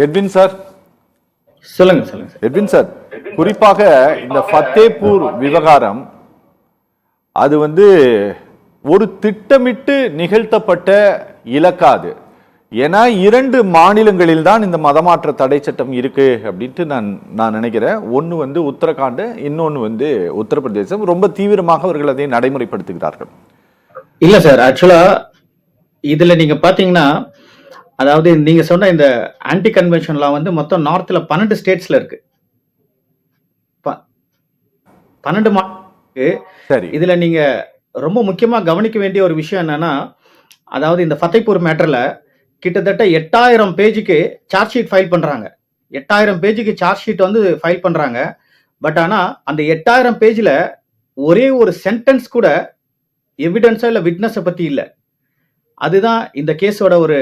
Edwin sir சொல்லுங்க. Edwin sir, குறிப்பாக இந்த ஃபத்தேபூர் விவகாரம் அது ஒரு திட்டமிட்டு நிகழ்த்தப்பட்ட இலக்காது. ஏன்னா 2 மாநிலங்களில் தான் இந்த மதமாற்ற தடை சட்டம் இருக்கு அப்படின்ட்டு நான் நினைக்கிறேன். ஒன்று உத்தரகாண்ட், இன்னொன்று உத்தரப்பிரதேசம். ரொம்ப தீவிரமாக அவர்கள் அதை நடைமுறைப்படுத்துகிறார்கள். இல்ல சார், ஆக்சுவலா இதுல நீங்க பாத்தீங்கன்னா, அதாவது நீங்க சொன்ன இந்த ஆன்டி கன்வென்ஷன் லா மொத்தம் நார்த்ல 12 ஸ்டேட்ஸ்ல இருக்கு. 12 மாநிலங்களுக்கு. சரி, இதுல நீங்க ரொம்ப முக்கியமா கவனிக்க வேண்டிய ஒரு விஷயம் என்னன்னா, அதாவது இந்த ஃபத்தேபூர் மேட்டர்ல கிட்டத்தட்ட 8000 பேஜுக்கு சார்ஜ் ஷீட் ஃபைல் பண்றாங்க. 8000 பேஜுக்கு சார்ஜ் ஷீட் ஃபைல் பண்றாங்க. பட் ஆனா அந்த 8000 பேஜ்ல ஒரே ஒரு சென்டென்ஸ் கூட எவிடன்ஸா இல்ல விட்னஸ பத்தி இல்ல. அதுதான் இந்த கேஸோட ஒரு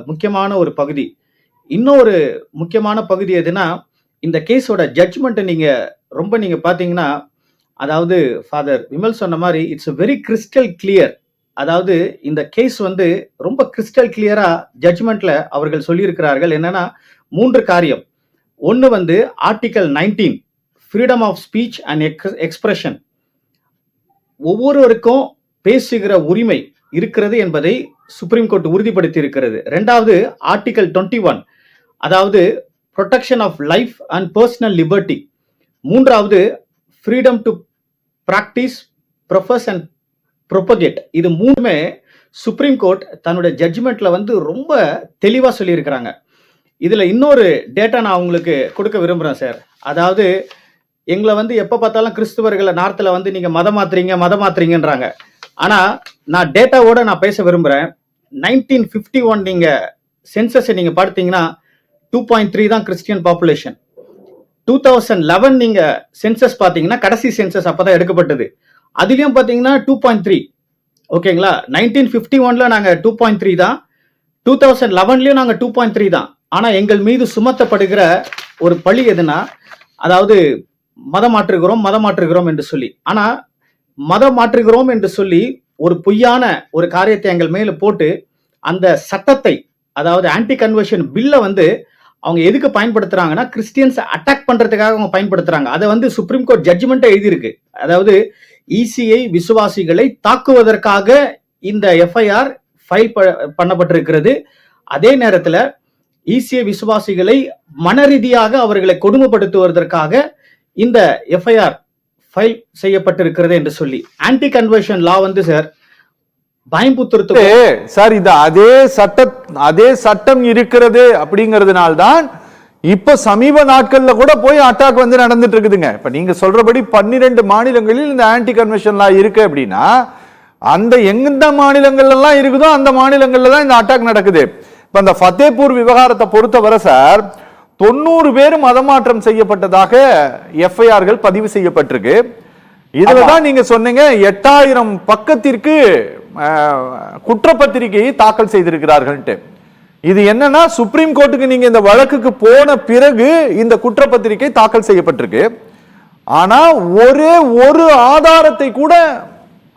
முக்கியமான ஒரு பகுதி. இன்னொரு முக்கியமான பகுதி எதுனா, இந்த கேஸோட ஜட்ஜ்மெண்ட் நீங்க பாத்தீங்கன்னா, அதாவது ஃபாதர் விமல் சொன்ன மாதிரி இட்ஸ் வெரி கிறிஸ்டல் கிளியர். அதாவது இந்த கேஸ் ரொம்ப கிறிஸ்டல் கிளியரா ஜட்ஜ்மெண்ட்ல அவர்கள் சொல்லியிருக்கிறார்கள். என்னன்னா 3 காரியம். ஒன்னு article 19 freedom of speech and expression, ஒவ்வொருவருக்கும் பேசுகிற உரிமை இருக்கிறது என்பதை சுப்ரீம் கோர்ட் உறுதிப்படுத்தி இருக்கிறது. 2வது ஆர்டிகல் 21, அதாவது protection of life and personal liberty. 3வது freedom to practise, profess and propagate. இது 3மே சுப்ரீம் கோர்ட் தன்னுடைய ஜட்ஜ்மெண்ட்ல ரொம்ப தெளிவா சொல்லியிருக்கிறாங்க. இதுல இன்னொரு டேட்டா நான் உங்களுக்கு கொடுக்க விரும்புறேன் சார். அதாவது எங்களை எப்ப பார்த்தாலும் கிறிஸ்துவர்களை நார்த்ல நீங்க மதம் மாத்துறீங்கன்றாங்க. ஆனா நான் டேட்டாவோட நான் பேச விரும்புறேன். 1951 நீங்க சென்சஸ் நீங்க பார்த்தீங்கன்னா 2.3 தான் கிறிஸ்டியன் பாப்புலேஷன். 2011 நீங்க சென்சஸ் பாத்தீங்கன்னா, கடைசி சென்சஸ் அப்பதான் எடுக்கப்பட்டது. அதுலயும் பாத்தீங்கன்னா 2.3. ஓகேங்களா? 1951ல நாங்க 2.3 தான், 2011லயும் நாங்க 2.3 தான். ஆனா எங்கள் மீது சுமத்தப்படுகிற ஒரு பழி எதுனா, அதாவது மதம் மாற்றுகிறோம் என்று சொல்லி. ஆனா மதம் மாற்றுகிறோம் என்று சொல்லி ஒரு பொய்யான ஒரு காரியத்தை எங்கள் மேல போட்டு அந்த சட்டத்தை, அதாவது ஆன்டி கன்வர்ஷன் பில்ல அவங்க எதுக்கு பயன்படுத்துறாங்கன்னா, கிறிஸ்டியன்ஸ் அட்டாக் பண்றதுக்காக அவங்க பயன்படுத்துறாங்க. அதை சுப்ரீம் கோர்ட் ஜட்ஜ்மெண்ட் எழுதியிருக்கு. அதாவது இசிஐ விசுவாசிகளை தாக்குவதற்காக இந்த எஃப்ஐஆர் ஃபைல் பண்ணப்பட்டிருக்கிறது. அதே நேரத்தில் இசிஐ விசுவாசிகளை மனரீதியாக அவர்களை கொடுமைப்படுத்துவதற்காக இந்த எஃப்ஐஆர் ஃபைல் செய்யப்பட்டிருக்கிறது என்று சொல்லி ஆன்டி கன்வர்ஷன் லா சார் பயம்புத்துறது சார். இது அதே சட்டம் இருக்கிறது அப்படிங்கிறதுனால்தான் இப்ப சமீப நாட்கள்ல கூட போய் அட்டாக் நடந்துட்டு இருக்குதுங்க. இப்ப நீங்க சொல்றபடி 12 மாநிலங்களில் இந்த ஆன்டி கன்வென்ஷன் லா இருக்கு அப்படின்னா, அந்த எந்த மாநிலங்கள்ல எல்லாம் இருக்குதோ அந்த மாநிலங்கள்ல தான் இந்த அட்டாக் நடக்குது. இப்ப இந்த ஃபத்தேபூர் விவகாரத்தை பொறுத்தவரை சார், 90 பேர் மதமாற்றம் செய்யப்பட்டதாக எஃப்ஐஆர்கள் பதிவு செய்யப்பட்டிருக்கு. இதுலதான் நீங்க சொன்னீங்க 8000 பக்கத்திற்கு குற்றப்பத்திரிகையை தாக்கல் செய்திருக்கிறார்கள். இது என்னன்னா, சுப்ரீம் கோர்ட்டுக்கு நீங்க இந்த வழக்குக்கு போன பிறகு இந்த குற்றப்பத்திரிகை தாக்கல் செய்யப்பட்டிருக்கு. ஆனா ஒரே ஒரு ஆதாரத்தை கூட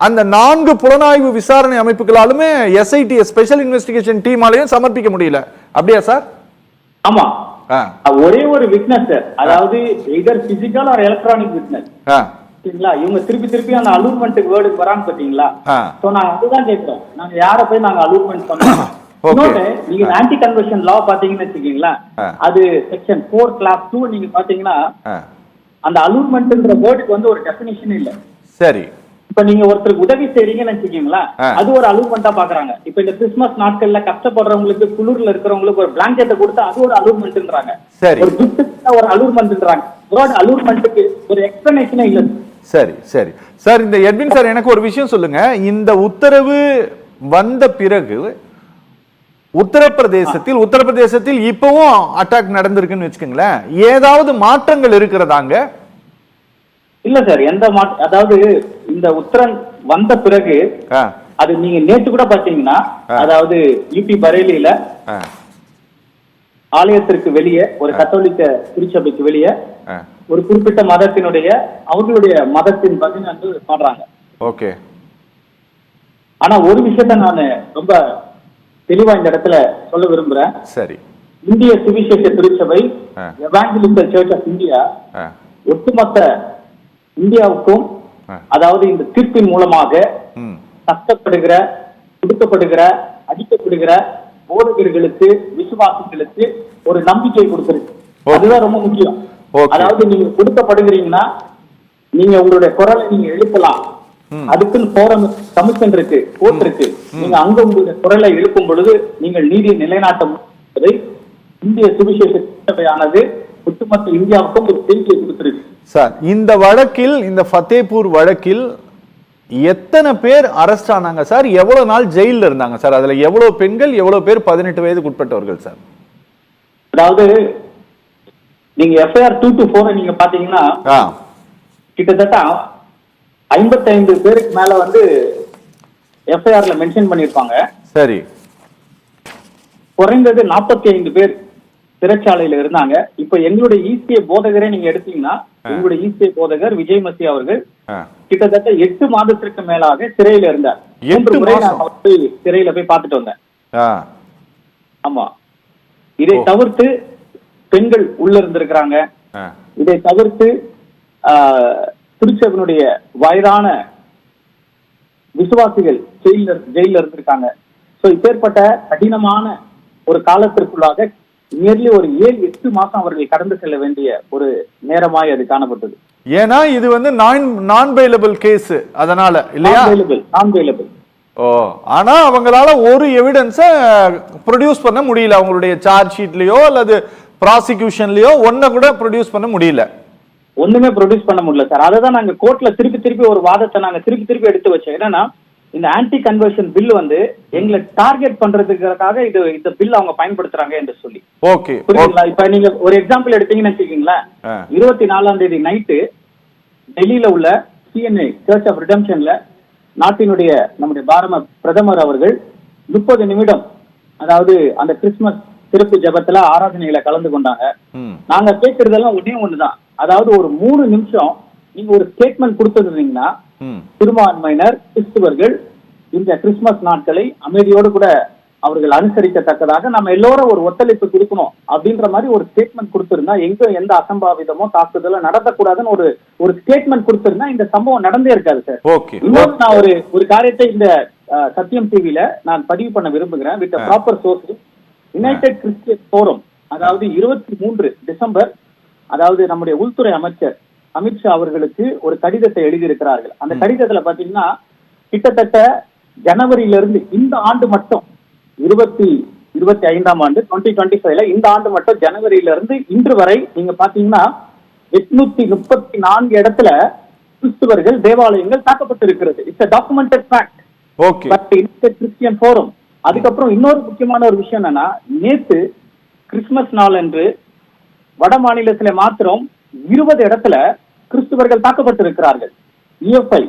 அந்த 4 புலனாய்வு விசாரணை அமைப்புகளாலுமே எஸ்ஐடி ஸ்பெஷல் இன்வெஸ்டிகேஷன் டீமாலையும் சமர்ப்பிக்க முடியல. அப்படியா சார்? ஆமா, ஒரே ஒரு விட்னஸ், அதாவது either physical R electronic witness. இவங்க திருப்பி அந்த அலூட்மெண்ட் வேர்டுக்கு வரான்னு பாத்தீங்களா? சோ நாங்க அதுதான் கேட்கிறோம். நாங்க யார போய் நாங்க அலூட்மெண்ட் பண்ணோம்? நீங்க ஆன்டி கன்வர்ஷன் லா பாத்தீங்கன்னு வச்சுக்கீங்களா, அது செக்ஷன் 4 கிளாஸ் 2 நீங்க பாத்தீங்கன்னா, அந்த அலூட்மெண்ட்ன்ற வேர்டுக்கு ஒரு டெஃபினிஷன் இல்ல. சரி, இப்ப நீங்க ஒருத்தருக்கு உதவி செய்றீங்கன்னு வச்சுக்கீங்களா, அது ஒரு அலூட்மெண்டா பாக்குறாங்க. இப்ப இந்த கிறிஸ்துமஸ் நாட்கள்ல கஷ்டப்படுறவங்களுக்கு, குளிர்ல இருக்கிறவங்களுக்கு ஒரு பிளாங்கெட்டை கொடுத்தா அது ஒரு அலூட்மெண்ட்ன்றாங்க. ஒரு கிஃப்ட் ஒரு அலூட்மெண்ட்ன்றாங்க. அலூட்மெண்ட்டுக்கு ஒரு எக்ஸ்பிளனேஷனே இல்ல. சரி சரி சார், இந்த எட்வின் சார் எனக்கு ஒரு விஷயம் சொல்லுங்க. இந்த உத்தரவு வந்த பிறகு உத்தரப்பிரதேசத்தில் இப்பவும் அட்டாக் நடந்திருக்குன்னு வச்சுக்கோங்களேன், ஏதாவது மாற்றங்கள் இருக்கிறதாங்க? இல்ல சார், எந்த அதாவது இந்த உத்தரவு வந்த பிறகு அது நீங்க நேற்று கூட பாத்தீங்கன்னா, அதாவது யூபி பரேலியில ஆலயத்திற்கு வெளியே, ஒரு கத்தோலிக்க திருச்சபைக்கு வெளியே ஒரு குறிப்பிட்ட மதத்தினுடைய அவர்களுடைய மதத்தின் பகுதி பாடுறாங்க. ஓகே. ஆனா ஒரு விஷயத்த நான் ரொம்ப தெளிவா இந்த இடத்துல சொல்ல விரும்புறேன். சரி, இந்திய சுவிசேஷ திருச்சபை எவாஞ்சலிக்கல் சர்ச் ஆஃப் இந்தியா ஒட்டுமொத்த இந்தியாவுக்கும் அதாவது இந்த தீர்ப்பின் மூலமாக கஷ்டப்படுகிற, கொடுக்கப்படுகிற, அடிக்கப்படுகிற போதகர்களுக்கு, விசுவாசிகளுக்கு ஒரு நம்பிக்கை கொடுத்திருக்கு. அதுதான் ரொம்ப முக்கியம். அதாவது நீங்க கொடுக்கப்படுகிறீங்கன்னா நீங்க உங்களுடைய குரலை நீங்க எழுப்பலாம். அதுக்குன்னு போரம் கமிஷன் இருக்கு, கோர்ட் இருக்கு. நீங்க அங்க உங்களுடைய குரலை எழுப்பும் பொழுது நீங்கள் நீதியை நிலைநாட்டம் இந்திய சுவிசேஷ சபையானது ஒட்டுமொத்த இந்தியாவுக்கும் ஒரு செய்தியை கொடுத்திருக்கு. சார், இந்த வழக்கில், இந்த ஃபத்தேபூர் வழக்கில் எத்தனை பேர் அரெஸ்ட் ஆனாங்க சார்? எவ்வளவு நாள் ஜெயில இருந்தாங்க சார்? அதுல எவ்வளவு பெண்கள், எவ்வளவு பேர் 18 வயதுக்கு உட்பட்டவர்கள் சார்? அதாவது நீங்க எஃப்ஐஆர் 224 நீங்க பாத்தீங்கன்னா கிட்டத்தட்ட 55 பேருக்கு மேல வந்து எஃப்ஐஆர்ல மென்ஷன் பண்ணிருப்பாங்க. சரி. குறைந்தது 45 பேர் சிறைச்சாலையில இருந்தாங்க. இப்ப எங்களுடைய இசிஏ போதகரே நீங்க எடுத்தீங்கன்னா, எங்களுடைய இசிஏ போதகர் விஜய் மசி அவர்கள் கிட்டத்தட்ட 8 மாதத்திற்கு மேலாக சிறையில இருந்தார். 3 முறை நான் சிறையில போய் பார்த்துட்டு வந்தேன். ஆமா. இதை தவிர்த்து பெண்கள் உள்ள இருந்திருக்கிறாங்க. இதை தவிர்த்து திருச்சபையினுடைய வயதான விசுவாசிகள் ஜெயில இருந்திருக்காங்க. சோ இப்பேற்பட்ட கடினமான ஒரு காலத்திற்குள்ளாக நியர்லி ஒரு 7-8 மாசம் அவர்கள் கடந்து செல்ல வேண்டிய ஒரு நேரமாய் அது காணப்பட்டது. ஏன்னா இது வந்து நான் பெயிலபிள் கேஸ், அதனால இல்லையா? நான் பெயிலபிள். ஓ, ஆனா அவங்களால ஒரு எவிடன்ஸ ப்ரொடியூஸ் பண்ண முடியல. அவங்களுடைய சார்ஜ் ஷீட்லயோ அல்லது ப்ராசிக்யூஷன்லயோ ஒன்ன கூட ப்ரொடியூஸ் பண்ண முடியல. ஒண்ணுமே ப்ரொடியூஸ் பண்ண முடியல சார். அததான் நாங்க கோர்ட்ல திருப்பி ஒரு வாதத்தை நாங்க திருப்பி எடுத்து வச்சோம். என்னன்னா, இந்த ஆன்டி கன்வர்ஷன் பில் வந்து எங்களை டார்கெட் பண்றதுக்காக இந்த பில் அவங்க பயன்படுத்துறாங்க என்று சொல்லி. ஓகே, புரியுதுங்களா? இப்ப நீங்க ஒரு எக்ஸாம்பிள் எடுத்தீங்கன்னு வச்சுக்கீங்களேன். 24ஆம் தேதி நைட்டு டெல்லியில உள்ள சிஎன்ஐ சர்ச் ஆஃப் ரிடெம்ஷன்ல நாட்டினுடைய நம்முடைய பாரத பிரதமர் அவர்கள் 30 நிமிடம் அதாவது அந்த கிறிஸ்துமஸ் சிறப்பு ஜபத்துல ஆராதனைகளை கலந்து கொண்டாங்க. நாங்க கேட்கறதெல்லாம் ஒண்ணுதான். அதாவது ஒரு 3 நிமிஷம் நீங்க ஒரு ஸ்டேட்மெண்ட் கொடுத்திருந்தீங்கன்னா, சிறுபான்மையினர் கிறிஸ்துவர்கள் இந்த கிறிஸ்துமஸ் நாட்களை அமைதியோடு கூட அவர்கள் அனுசரிக்கத்தக்கதாக நம்ம எல்லோரும் ஒரு ஒத்துழைப்பு கொடுக்கணும் அப்படின்ற மாதிரி ஒரு ஸ்டேட்மெண்ட் கொடுத்திருந்தா, எந்த அசம்பாவிதமோ தாக்குதலோ நடத்தக்கூடாதுன்னு ஒரு ஸ்டேட்மெண்ட் கொடுத்திருந்தா இந்த சம்பவம் நடந்தே இருக்காது சார். இன்னொரு நான் ஒரு காரியத்தை இந்த சத்தியம் டிவில நான் பதிவு பண்ண விரும்புகிறேன். With proper source, United Christian forum, அதாவது 23 டிசம்பர், அதாவது நம்முடைய உள்துறை அமைச்சர் அமித்ஷா அவர்களுக்கு ஒரு கடிதத்தை எழுதியிருக்கிறார்கள். அந்த கடிதத்துல பாத்தீங்கன்னா கிட்டத்தட்ட ஜனவரியிலிருந்து இந்த ஆண்டு மட்டும் 2025ஆம் ஆண்டு 2025ல இந்த ஆண்டு மட்டும் ஜனவரியிலிருந்து இன்று வரை நீங்க பாத்தீங்கன்னா 834 இடத்துல கிறிஸ்துவர்கள் தேவாலயங்கள் தாக்கப்பட்டிருக்கிறது. It's a documented fact. Okay. But united Christian forum. அதுக்கப்புறம் இன்னொரு முக்கியமான ஒரு விஷயம் என்னன்னா, நேத்து கிறிஸ்துமஸ் நாள் என்று வட மாநிலத்தில மாத்திரம் 20 இடத்துல கிறிஸ்துவர்கள் தாக்கப்பட்டிருக்கிறார்கள். EFI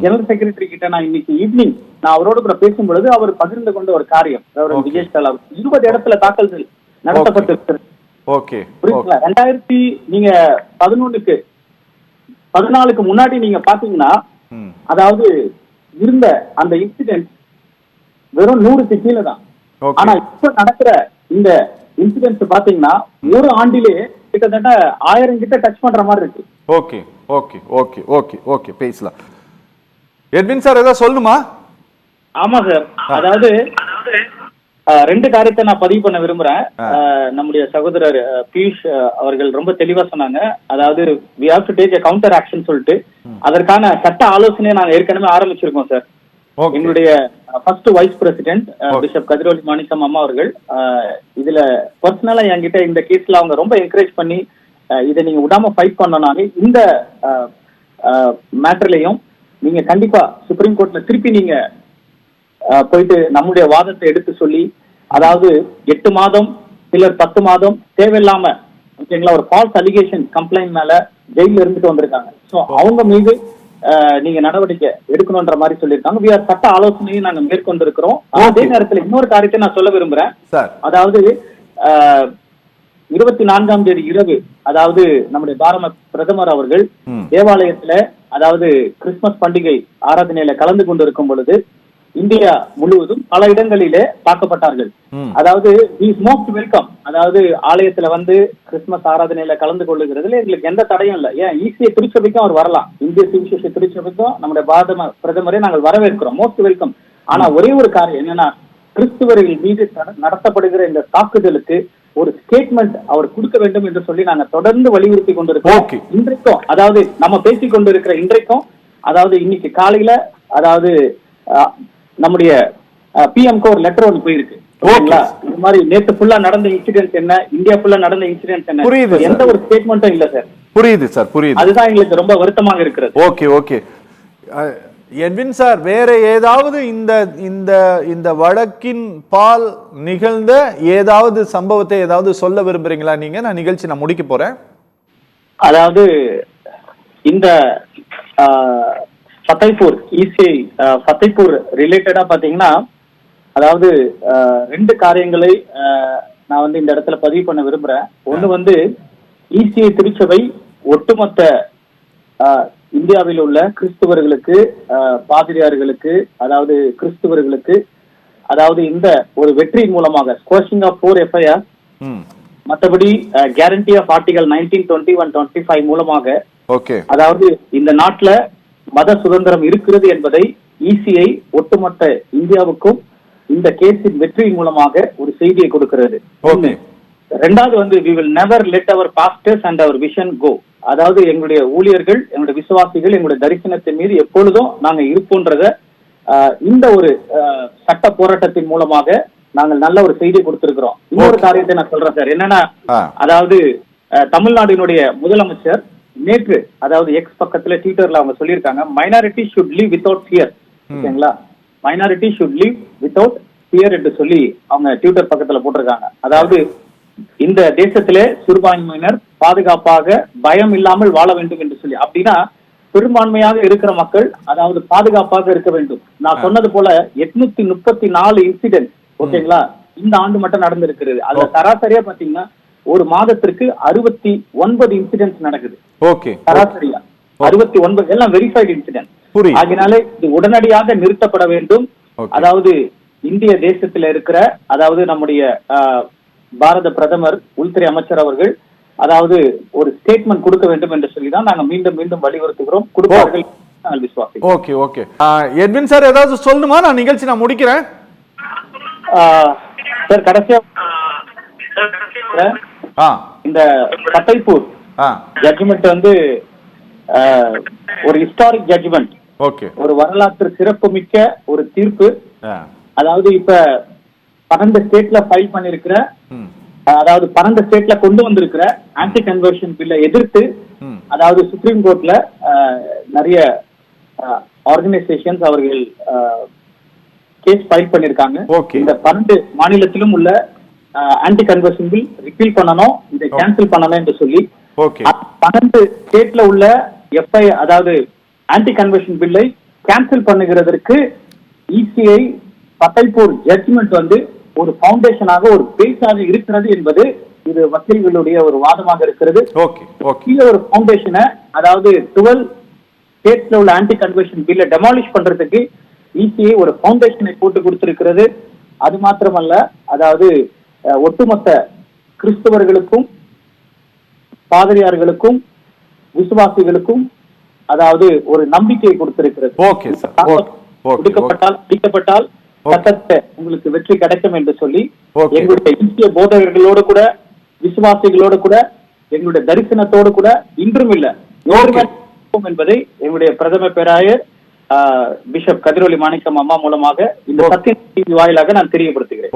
ஜெனரல் செக்ரட்டரி கிட்ட நான் இன்னைக்கு ஈவினிங் நான் அவரோடு கூட பேசும் பொழுது அவர் பகிர்ந்து கொண்ட ஒரு காரியம், விஜய் ஸ்டாலா 20 இடத்துல தாக்கல்கள் நடத்தப்பட்டிருக்கிறது. ஓகே, புரியுதுங்களா? 2014க்கு முன்னாடி நீங்க பாத்தீங்கன்னா, அதாவது இருந்த அந்த இன்சிடென்ட் வெறும் 100க்கு கீழே தான். ஆனா இப்ப நடக்கிற இந்த இன்சிடென்ட் பாத்தீங்கன்னா ஒரு ஆண்டிலே கிட்டத்தட்ட 1000 கிட்ட டச் பண்ற மாதிரி இருக்கு. Okay okay okay okay okay பேசலாம். எட்வின் சார் ஏதாவது சொல்லணுமா? ஆமா சார். அதாவது 2 காரியத்தை நான் பதிவு பண்ண விரும்புறேன். நம்முடைய சகோதரர் பியூஷ் அவர்கள் ரொம்ப தெளிவா சொன்னாங்க. அதாவது we have to take a counter action சொல்லிட்டு அதற்கான சட்ட ஆலோசனையை நாங்க ஏற்கனவே ஆரம்பிச்சிருக்கோம் சார். எங்களுடைய ஃபர்ஸ்ட் வைஸ் பிரசிடென்ட் பிஷப் கதிரொலி மாணிக்கம் அம்மா அவர்கள் இதுல பர்சனலா என்கிட்ட இந்த கேஸ்ல அவங்க ரொம்ப என்கரேஜ் பண்ணி இதை நீங்க விடாம ஃபைட் பண்ணனாலே இந்த மேட்டர்லயும் நீங்க கண்டிப்பா சுப்ரீம் கோர்ட்ல திருப்பி நீங்க போயிட்டு நம்முடைய வாதத்தை எடுத்து சொல்லி, அதாவது 8 மாதம் சிலர் 10 மாதம் தேவையில்லாம ஓகேங்களா ஒரு ஃபால்ஸ் அலிகேஷன் கம்ப்ளைண்ட் மேல ஜெயில இருந்துட்டு வந்திருக்காங்க. சோ அவங்க மீது நீங்க நடவடிக்கை எடுக்கணும்ன்ற மாதிரி சொல்லியிருக்காங்க. சட்ட ஆலோசனையும் நாங்க மேற்கொண்டிருக்கிறோம். அதே நேரத்தில் இன்னொரு காரியத்தை நான் சொல்ல விரும்புறேன். அதாவது 24ஆம் தேதி இரவு, அதாவது நம்முடைய பாரத பிரதமர் அவர்கள் தேவாலயத்துல அதாவது கிறிஸ்துமஸ் பண்டிகை ஆராதனையில கலந்து கொண்டிருக்கும் பொழுது இந்தியா முழுவதும் பல இடங்களிலே தாக்கப்பட்டார்கள். அதாவது இஸ் மோஸ்ட் வெல்கம். அதாவது ஆலயத்துல வந்து கிறிஸ்துமஸ் ஆராதனையில கலந்து கொள்ளுகிறதுல எங்களுக்கு எந்த தடையும் இல்லை. ஏன் ஈசிய திருச்சபைக்கும் அவர் வரலாம், இந்திய சுவிசேஷ திருச்சபைக்கும் நம்முடைய பிரதமரை நாங்கள் வரவேற்கிறோம், மோஸ்ட் வெல்கம். ஆனா ஒரே ஒரு காரியம் என்னன்னா, கிறிஸ்துவர்கள் மீது நடத்தப்படுகிற இந்த தாக்குதலுக்கு ஒரு ஸ்டேட்மெண்ட் அவர் கொடுக்க வேண்டும் என்று சொல்லி நாங்க தொடர்ந்து வலியுறுத்தி கொண்டிருக்கோம். இன்றைக்கும் அதாவது நம்ம பேசிக் கொண்டிருக்கிற இன்றைக்கும், அதாவது இன்னைக்கு காலையில, அதாவது நம்முடைய பிஎம்க்கு ஒரு லெட்டர் ஒன்று போயிருக்கு. இந்த மாதிரி நேத்து ஃபுல்லா நடந்த இன்சிடென்ட்ஸ் என்ன, இந்தியா ஃபுல்லா நடந்த இன்சிடென்ட்ஸ் என்ன, புரியுது, எந்த ஒரு ஸ்டேட்மெண்ட்டும் இல்ல சார். புரியுது சார், புரியுது. அதுதான் எங்களுக்கு ரொம்ப வருத்தமாக இருக்கிறது. ஓகே ஓகே எட்வின் சார், வேற ஏதாவது இந்த இந்த இந்த வழக்கின் பால் நிகழ்ந்த ஏதாவது சம்பவத்தை ஏதாவது சொல்ல விரும்புறீங்களா நீங்க? நான் நிகழ்ச்சி நான் முடிக்க போறேன். அதாவது இந்த ஃபத்தேபூர் ரிலேட்டடா பாத்தீங்கன்னா, அதாவது ரெண்டு காரியங்களை நான் வந்து இந்த இடத்துல பதிவு பண்ண விரும்புறேன். ஒண்ணு வந்து இசிஐ திருச்சபை ஒட்டுமொத்த இந்தியாவில் உள்ள கிறிஸ்துவர்களுக்கு, பாதிரியார்களுக்கு, அதாவது கிறிஸ்துவர்களுக்கு, அதாவது இந்த ஒரு வெற்றி மூலமாக ஸ்குவாஷிங் ஆஃப் 4 FIR, மற்றபடி கேரண்டி ஆஃப் ஆர்டிகல் 19, 21, 25 மூலமாக, அதாவது இந்த நாட்டுல மத சுதந்திரம் இருக்கிறது என்பதை இசிஐ ஒட்டுமொத்த இந்தியாவுக்கும் இந்த கேஸின் வெற்றி மூலமாக ஒரு செய்தியை கொடுக்கிறது. ரெண்டாவது வந்து we will never let our pastors and our vision go. அதாவது எங்களுடைய ஊழியர்கள், எங்களுடைய விசுவாசிகள், எங்களுடைய தரிசனத்தின் மீது எப்பொழுதும் நாங்க இருப்போன்றத இந்த ஒரு சட்ட போராட்டத்தின் மூலமாக நாங்கள் நல்ல ஒரு செய்தியை கொடுத்திருக்கிறோம். இன்னொரு காரியத்தை நான் சொல்றேன் சார். என்னன்னா, அதாவது தமிழ்நாட்டினுடைய முதலமைச்சர் நேற்று, அதாவது எக்ஸ் பக்கத்துல ட்விட்டர்ல அவங்க சொல்லியிருக்காங்க, minority should live without fear. ஓகேங்களா, minority should live without fear என்று சொல்லி அவங்க ட்விட்டர் பக்கத்துல போட்டிருக்காங்க. அதாவது இந்த தேசத்திலே சிறுபான்மையினர் பாதுகாப்பாக பயம் இல்லாமல் வாழ வேண்டும் என்று சொல்லி. அப்படின்னா பெரும்பான்மையாக இருக்கிற மக்கள் அதாவது பாதுகாப்பாக இருக்க வேண்டும். நான் சொன்னது போல 834 இன்சிடென்ட், ஓகேங்களா, இந்த ஆண்டு மட்டும் நடந்திருக்கிறது. அதுல சராசரியா பாத்தீங்கன்னா ஒரு மாதத்திற்கு 69 இன்சிடென்ட்ஸ் நடக்குது. சராசரியா 69, எல்லாம் வெரிஃபைடு இன்சிடென்ட். அதனால இது உடனடியாக நிறுத்தப்பட வேண்டும். அதாவது இந்திய தேசத்துல இருக்கிற, அதாவது நம்முடைய பாரத பிரதமர், உள்துறை அமைச்சர் அவர்கள் அதாவது ஒரு ஸ்டேட்மெண்ட் கொடுக்க வேண்டும் என்று சொல்லி தான் நாங்க மீண்டும் மீண்டும் வலியுறுத்துகிறோம். கொடுப்பார்கள் நாங்கள் விசுவாசி. ஓகே ஓகே எட்வின் சார், ஏதாவது சொல்லணுமா? நான் நிகழ்ச்சி நான் முடிக்கிறேன் சார். கடைசியா இந்த ஃபத்தேபூர் ஜட்ஜ்மெண்ட் வந்து ஒரு ஹிஸ்டாரிக் ஜட்ஜ்மெண்ட், ஒரு வரலாற்று சிறப்பு மிக்க ஒரு தீர்ப்பு. அதாவது இப்ப 12 ஸ்டேட்ல ஃபைல் பண்ணிருக்கிற, அதாவது 12 ஸ்டேட்ல கொண்டு வந்திருக்கிற ஆன்டி கன்வர்ஷன் பில்லை எதிர்த்து, அதாவது சுப்ரீம் கோர்ட்ல நிறைய ஆர்கனைசேஷன்ஸ் அவர்கள் கேஸ் ஃபைல் பண்ணிருக்காங்க. இந்த 12 மாநிலத்திலும் உள்ள ஆன்டி கன்வர்ஷன் பில் ரிப்பீல் பண்ணணும், இதை கேன்சல் பண்ணணும் என்று சொல்லி 12 ஸ்டேட்ல உள்ள எஃப்ஐ, அதாவது ஆன்டி கன்வர்ஷன் பில்லை கேன்சல் பண்ணுகிறதற்கு இசிஐ ஃபத்தேபூர் ஜட்ஜ்மெண்ட் வந்து ஒரு ஃபவுண்டேஷனாக, ஒரு பேஸாக இருக்கிறது என்பது இது வக்கீல்களுடைய ஒரு வாதமாக இருக்கிறது. ஒரு ஃபவுண்டேஷனை, அதாவது 12 ஸ்டேட்ஸ்ல உள்ள ஆன்டி கன்வர்ஷன் பில்லை டெமாலிஷ் பண்றதுக்கு இசிஐ ஒரு ஃபவுண்டேஷனை போட்டு கொடுத்திருக்கிறது. அது மாத்திரமல்ல, அதாவது ஒட்டுமொத்த கிறிஸ்தவர்களுக்கும், பாதிரியார்களுக்கும், விசுவாசிகளுக்கும் அதாவது ஒரு நம்பிக்கையை கொடுத்திருக்கிறது. பிடிக்கப்பட்டால் சட்டத்தை உங்களுக்கு வெற்றி கிடைக்கும் என்று சொல்லி எங்களுடைய இந்திய போதகர்களோடு கூட, விசுவாசிகளோடு கூட, எங்களுடைய தரிசனத்தோடு கூட இன்றும் இல்ல என்பதை எங்களுடைய பிரதம பேராயர் பிஷப் கதிரொலி மாணிக்கம் அம்மா மூலமாக இந்த சத்திய வாயிலாக நான் தெரியப்படுத்துகிறேன்.